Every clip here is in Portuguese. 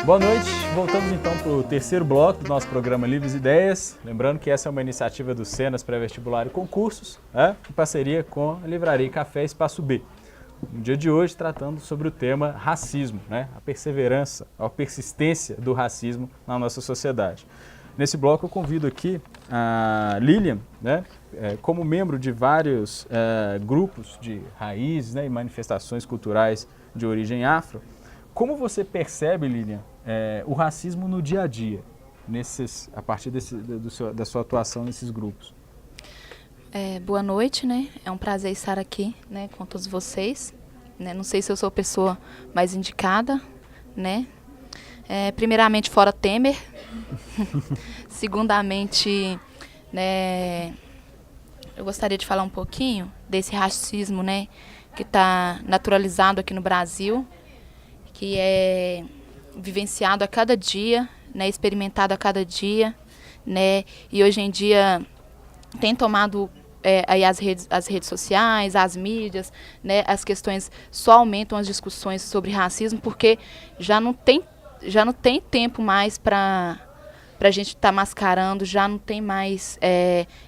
Boa noite, voltamos então para o terceiro bloco do nosso programa Livres Ideias. Lembrando que essa é uma iniciativa do Senas Pré-Vestibular e Concursos, em parceria com a Livraria Café Espaço B. No dia de hoje, tratando sobre o tema racismo, a perseverança, a persistência do racismo na nossa sociedade. Nesse bloco eu convido aqui a Lilian, como membro de vários grupos de raízes e manifestações culturais de origem afro. Como você percebe, Lilian, o racismo no dia a dia, a partir da sua atuação nesses grupos? Boa noite, É um prazer estar aqui, com todos vocês. Não sei se eu sou a pessoa mais indicada, primeiramente, fora Temer. Segundamente, eu gostaria de falar um pouquinho desse racismo, que está naturalizado aqui no Brasil, que é vivenciado a cada dia, experimentado a cada dia, e hoje em dia tem tomado aí as redes sociais, as mídias, as questões só aumentam as discussões sobre racismo, porque já não tem tempo mais para a gente estar mascarando, já não tem mais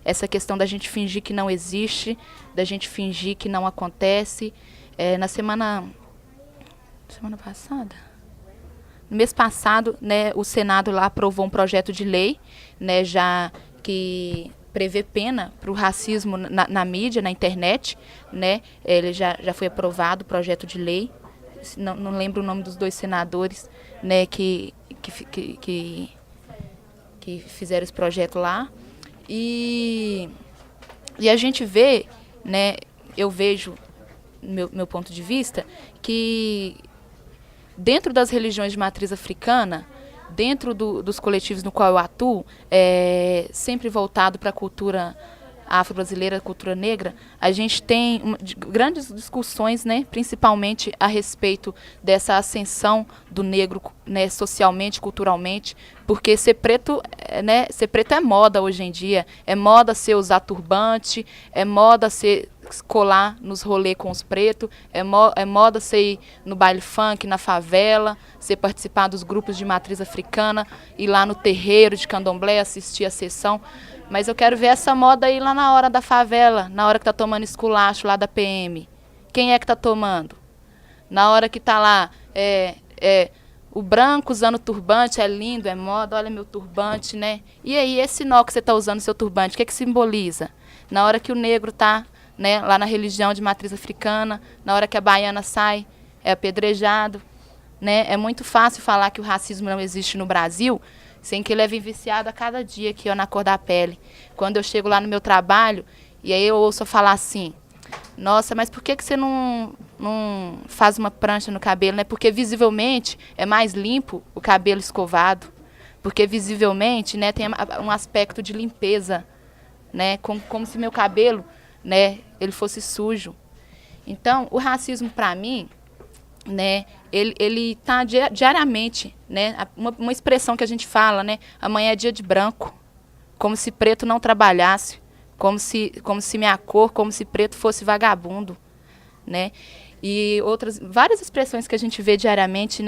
essa questão da gente fingir que não existe, da gente fingir que não acontece. Na semana passada? No mês passado, o Senado lá aprovou um projeto de lei, já que prevê pena para o racismo na mídia, na internet, Ele já foi aprovado o projeto de lei. Não lembro o nome dos dois senadores, que fizeram esse projeto lá. E a gente vê, eu vejo, meu ponto de vista, que dentro das religiões de matriz africana, dentro dos coletivos no qual eu atuo, sempre voltado para a cultura afro-brasileira, cultura negra, a gente tem grandes discussões, principalmente a respeito dessa ascensão do negro, socialmente, culturalmente, porque ser preto é moda hoje em dia, é moda ser usar turbante, é moda ser colar nos rolês com os pretos, é moda ser ir no baile funk, na favela, ser participar dos grupos de matriz africana, ir lá no terreiro de candomblé, assistir a sessão. Mas eu quero ver essa moda aí lá na hora da favela, na hora que tá tomando esculacho lá da PM. Quem é que tá tomando? Na hora que tá lá, o branco usando turbante, é lindo, é moda, olha meu turbante, E aí, esse nó que você tá usando, seu turbante, o que simboliza? Na hora que o negro tá, lá na religião de matriz africana, na hora que a baiana sai, é apedrejado, É muito fácil falar que o racismo não existe no Brasil, sem que ele é viciado a cada dia aqui, na cor da pele. Quando eu chego lá no meu trabalho, e aí eu ouço falar assim, nossa, mas por que você não faz uma prancha no cabelo? Porque visivelmente é mais limpo o cabelo escovado, porque visivelmente tem um aspecto de limpeza, como se meu cabelo ele fosse sujo. Então, o racismo, para mim, ele está diariamente, uma expressão que a gente fala, amanhã é dia de branco, como se preto não trabalhasse, como se minha cor, como se preto fosse vagabundo, E várias expressões que a gente vê diariamente,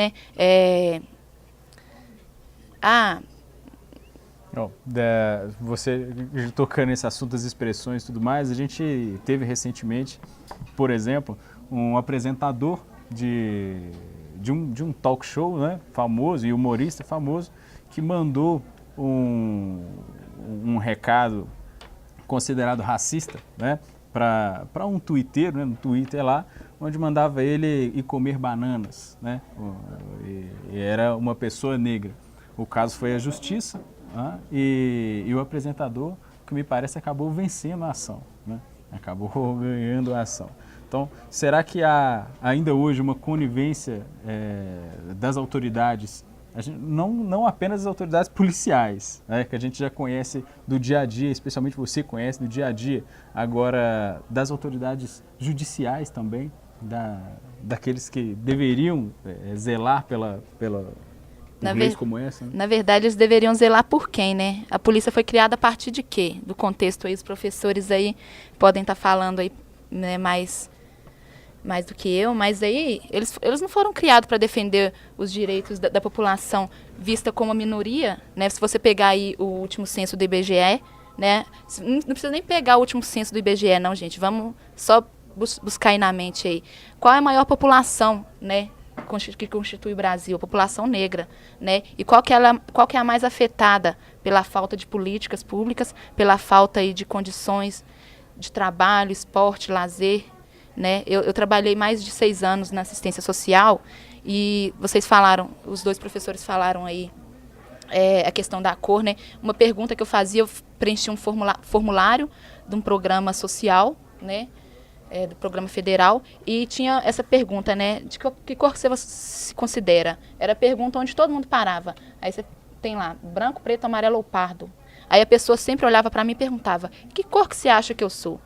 Você tocando nesse assunto das expressões e tudo mais, a gente teve recentemente, por exemplo, um apresentador de um talk show, famoso e humorista famoso, que mandou um recado considerado racista, para um twitteiro, no Twitter lá, onde mandava ele ir comer bananas, e era uma pessoa negra. O caso foi à justiça, e o apresentador, que me parece, acabou vencendo a ação, acabou ganhando a ação. Então, será que há ainda hoje uma conivência das autoridades, não apenas das autoridades policiais, que a gente já conhece do dia a dia, especialmente você conhece do dia a dia, agora das autoridades judiciais também, daqueles que deveriam zelar pela leis como essa? Na verdade, eles deveriam zelar por quem, A polícia foi criada a partir de quê? Do contexto aí, os professores aí podem estar falando aí, mais mais do que eu, mas aí eles não foram criados para defender os direitos da população vista como minoria, né? Se você pegar aí o último censo do IBGE, né? Não precisa nem pegar o último censo do IBGE, não, gente. Vamos só buscar aí na mente aí. Qual é a maior população, né, que constitui o Brasil? A população negra, né? E qual que é a mais afetada pela falta de políticas públicas, pela falta aí de condições de trabalho, esporte, lazer, né? Eu trabalhei mais de 6 anos na assistência social e vocês falaram, os 2 professores falaram aí a questão da cor, né? Uma pergunta que eu fazia, eu preenchi um formulário de um programa social, né? Do programa federal, e tinha essa pergunta, né? De que cor você se considera? Era a pergunta onde todo mundo parava. Aí você tem lá, branco, preto, amarelo ou pardo. Aí a pessoa sempre olhava para mim e perguntava, que cor que você acha que eu sou?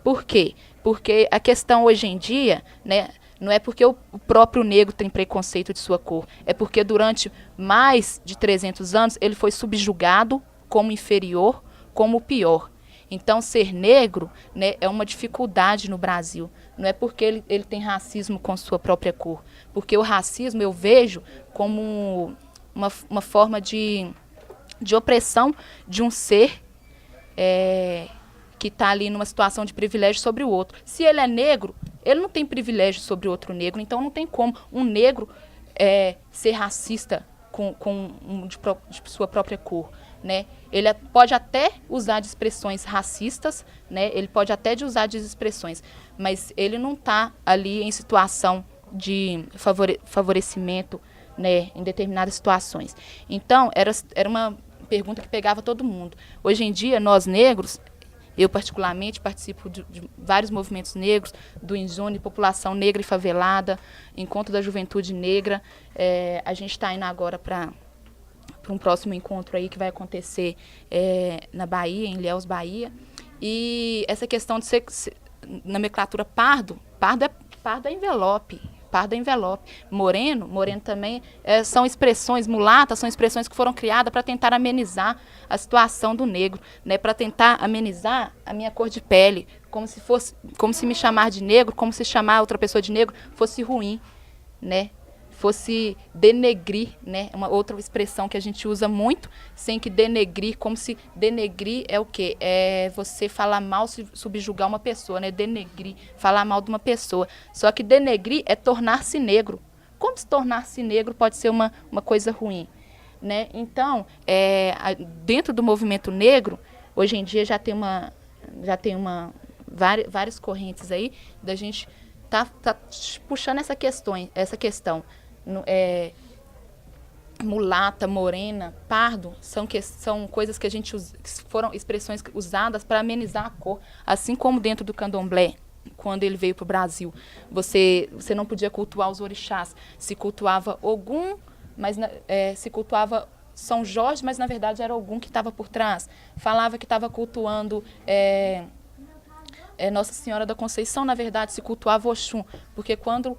Por quê? Porque a questão hoje em dia, né, não é porque o próprio negro tem preconceito de sua cor, é porque durante mais de 300 anos ele foi subjugado como inferior, como pior. Então, ser negro, né, é uma dificuldade no Brasil. Não é porque ele tem racismo com sua própria cor. Porque o racismo eu vejo como uma forma de opressão de um ser que está ali numa situação de privilégio sobre o outro. Se ele é negro, ele não tem privilégio sobre outro negro, então não tem como um negro ser racista de sua própria cor, né? Ele pode até usar de expressões racistas, né? Ele pode até usar de expressões, mas ele não está ali em situação de favorecimento, né, em determinadas situações. Então, era uma pergunta que pegava todo mundo. Hoje em dia, nós negros, eu particularmente participo de vários movimentos negros, do INJUNE, População Negra e Favelada, Encontro da Juventude Negra. A gente está indo agora para um próximo encontro aí que vai acontecer na Bahia, em Ilhéus, Bahia. E essa questão de ser nomenclatura pardo é envelope. Pardo é envelope. Moreno também são expressões, mulatas são expressões que foram criadas para tentar amenizar a situação do negro, né? Para tentar amenizar a minha cor de pele, como se me chamar de negro, como se chamar outra pessoa de negro fosse ruim, né? Fosse denegrir, né? Uma outra expressão que a gente usa muito, sem que denegrir, como se denegrir é o quê? É você falar mal, subjugar uma pessoa, né? Denegrir, falar mal de uma pessoa. Só que denegrir é tornar-se negro. Como se tornar-se negro pode ser uma coisa ruim, né? Então, dentro do movimento negro, hoje em dia já tem várias correntes aí da gente tá puxando essa questão. Mulata, morena, pardo, são coisas que foram expressões usadas para amenizar a cor, assim como dentro do candomblé, quando ele veio para o Brasil, você não podia cultuar os orixás, se cultuava Ogum, mas se cultuava São Jorge, mas na verdade era Ogum que estava por trás, falava que estava cultuando Nossa Senhora da Conceição, na verdade se cultuava Oxum, porque quando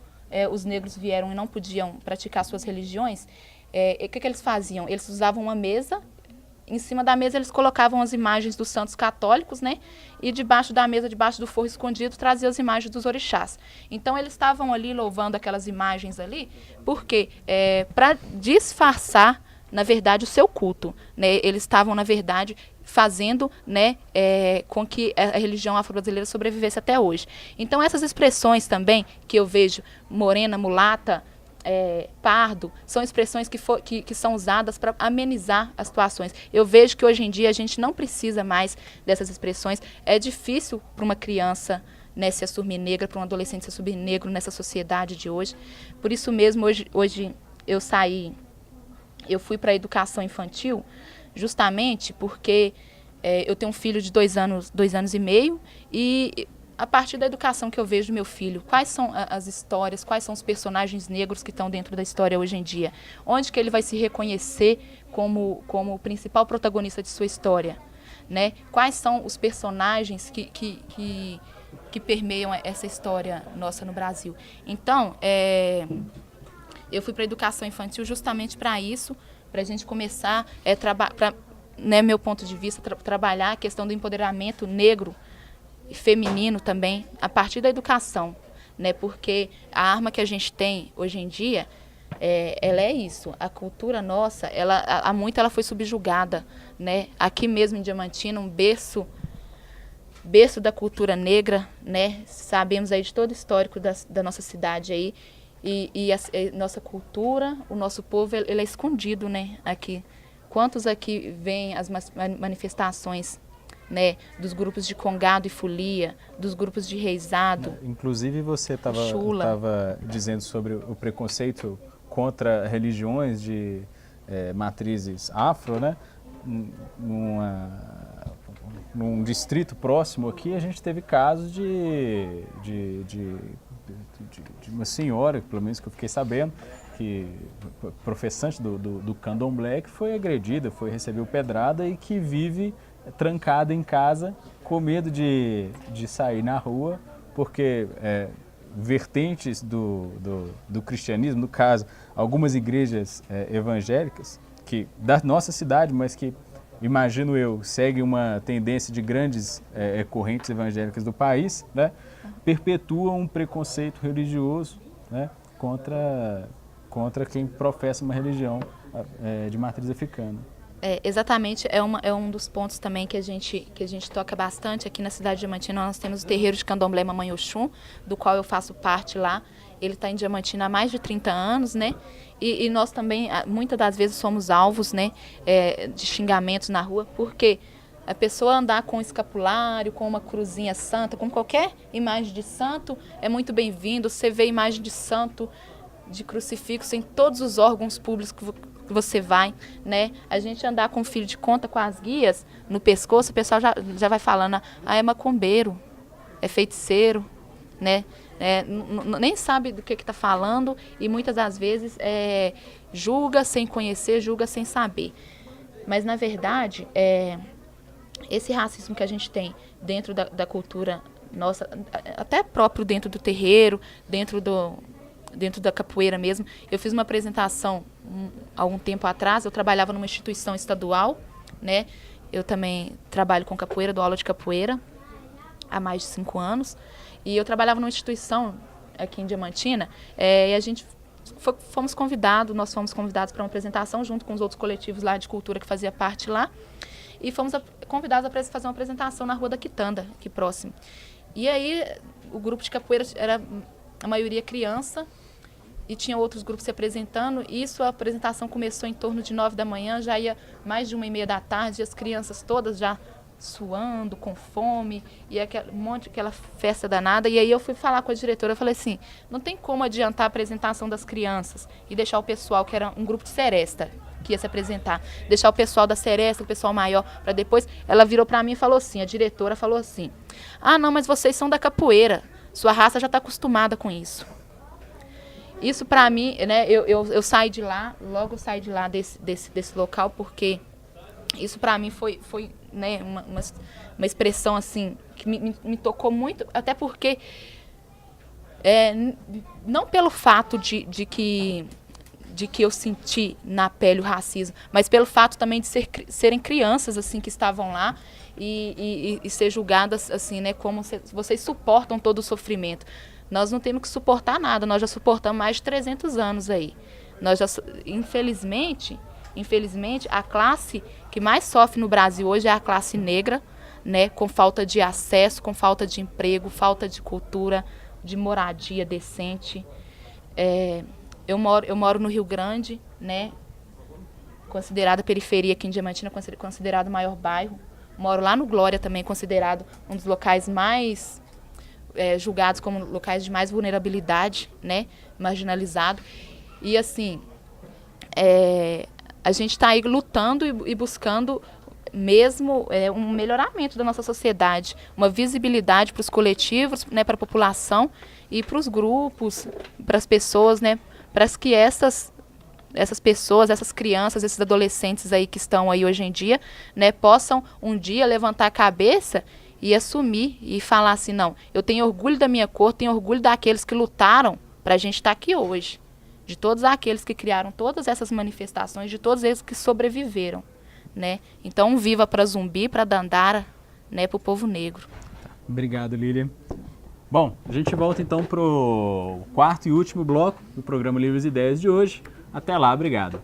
os negros vieram e não podiam praticar suas religiões, o que eles faziam? Eles usavam uma mesa, em cima da mesa eles colocavam as imagens dos santos católicos, né? E debaixo da mesa, debaixo do forro escondido, traziam as imagens dos orixás. Então eles estavam ali louvando aquelas imagens ali, porque para disfarçar, na verdade, o seu culto, né? Eles estavam, na verdade, fazendo, né, com que a religião afro-brasileira sobrevivesse até hoje. Então, essas expressões também, que eu vejo, morena, mulata, pardo, são expressões que são usadas para amenizar as situações. Eu vejo que hoje em dia a gente não precisa mais dessas expressões. É difícil para uma criança, né, se assumir negra, para um adolescente se assumir negro nessa sociedade de hoje. Por isso mesmo, hoje eu fui para a educação infantil, justamente porque eu tenho um filho de 2 anos e meio, e a partir da educação que eu vejo do meu filho, quais são as histórias, quais são os personagens negros que estão dentro da história hoje em dia, onde que ele vai se reconhecer como o principal protagonista de sua história, né? Quais são os personagens que permeiam essa história nossa no Brasil. Então, eu fui para a educação infantil justamente para isso, para a gente começar né, meu ponto de vista, trabalhar a questão do empoderamento negro e feminino também, a partir da educação. né? Porque a arma que a gente tem hoje em dia, ela é isso. A cultura nossa, há muito ela foi subjugada, né? Aqui mesmo em Diamantina, um berço da cultura negra, né? Sabemos aí de todo o histórico da nossa cidade aí. E a nossa cultura, o nosso povo, ele é escondido, né? Aqui. Quantos aqui veem as manifestações, né, dos grupos de congado e folia, dos grupos de reizado? Inclusive você estava dizendo sobre o preconceito contra religiões de matrizes afro, né? Num distrito próximo aqui, a gente teve casos de uma senhora, pelo menos que eu fiquei sabendo, que professante do candomblé, que foi agredida, foi receber pedrada e que vive trancada em casa com medo de sair na rua, porque vertentes do cristianismo, no caso, algumas igrejas evangélicas, que da nossa cidade, mas que, imagino eu, segue uma tendência de grandes correntes evangélicas do país, né, perpetuam um preconceito religioso, né, contra quem professa uma religião de matriz africana. Exatamente, é um dos pontos também que a gente toca bastante aqui na cidade de Diamantina. Nós temos o terreiro de Candomblé Mamãe Oxum, do qual eu faço parte lá. Ele está em Diamantina há mais de 30 anos, né? E nós também, muitas das vezes, somos alvos, né, de xingamentos na rua, porque a pessoa andar com um escapulário, com uma cruzinha santa, com qualquer imagem de santo, é muito bem-vindo. Você vê imagem de santo, de crucifixo em todos os órgãos públicos que você vai, né? A gente andar com filho de conta, com as guias no pescoço, o pessoal já vai falando, é macumbeiro, é feiticeiro, né? Nem sabe do que está falando e muitas das vezes julga sem conhecer, julga sem saber. Mas, na verdade, esse racismo que a gente tem dentro da cultura nossa, até próprio dentro do terreiro, dentro da capoeira mesmo. Eu fiz uma apresentação há algum tempo atrás. Eu trabalhava numa instituição estadual, né? Eu também trabalho com capoeira, dou aula de capoeira há mais de 5 anos. E eu trabalhava numa instituição aqui em Diamantina, e a gente nós fomos convidados para uma apresentação junto com os outros coletivos lá de cultura que fazia parte lá. E fomos convidados a fazer uma apresentação na Rua da Quitanda, aqui próximo. E aí o grupo de capoeira era a maioria criança, e tinha outros grupos se apresentando. Isso, a apresentação começou em torno de 9 da manhã, já ia mais de 1h30 da tarde, e as crianças todas já suando, com fome, e aquela festa danada. E aí eu fui falar com a diretora, eu falei assim, não tem como adiantar a apresentação das crianças e deixar o pessoal, que era um grupo de seresta, que ia se apresentar, deixar o pessoal da seresta, o pessoal maior, para depois. Ela virou para mim e falou assim, a diretora falou assim, não, mas vocês são da capoeira, sua raça já está acostumada com isso. Isso para mim, né, eu saí de lá, logo saí de lá desse local, porque isso para mim foi né, uma expressão assim, que me tocou muito, até porque, não pelo fato de que eu senti na pele o racismo, mas pelo fato também de serem crianças assim que estavam lá e ser julgadas assim, né, como vocês suportam todo o sofrimento. Nós não temos que suportar nada, nós já suportamos mais de 300 anos aí. Nós já, infelizmente, a classe que mais sofre no Brasil hoje é a classe negra, né, com falta de acesso, com falta de emprego, falta de cultura, de moradia decente. Eu moro no Rio Grande, né, considerada periferia aqui em Diamantina, considerado o maior bairro. Moro lá no Glória também, considerado um dos locais mais julgados como locais de mais vulnerabilidade, né, marginalizado. E assim, a gente está aí lutando e buscando mesmo um melhoramento da nossa sociedade, uma visibilidade para os coletivos, né, para a população e para os grupos, para as pessoas, né, para que essas pessoas, essas crianças, esses adolescentes aí que estão aí hoje em dia, né, possam um dia levantar a cabeça e assumir e falar assim, não, eu tenho orgulho da minha cor, tenho orgulho daqueles que lutaram para a gente estar aqui hoje, de todos aqueles que criaram todas essas manifestações, de todos eles que sobreviveram, né? Então, viva para Zumbi, para Dandara, né, para o povo negro. Obrigado, Lília. Bom, a gente volta então para o quarto e último bloco do programa Livros e Ideias de hoje. Até lá, obrigado.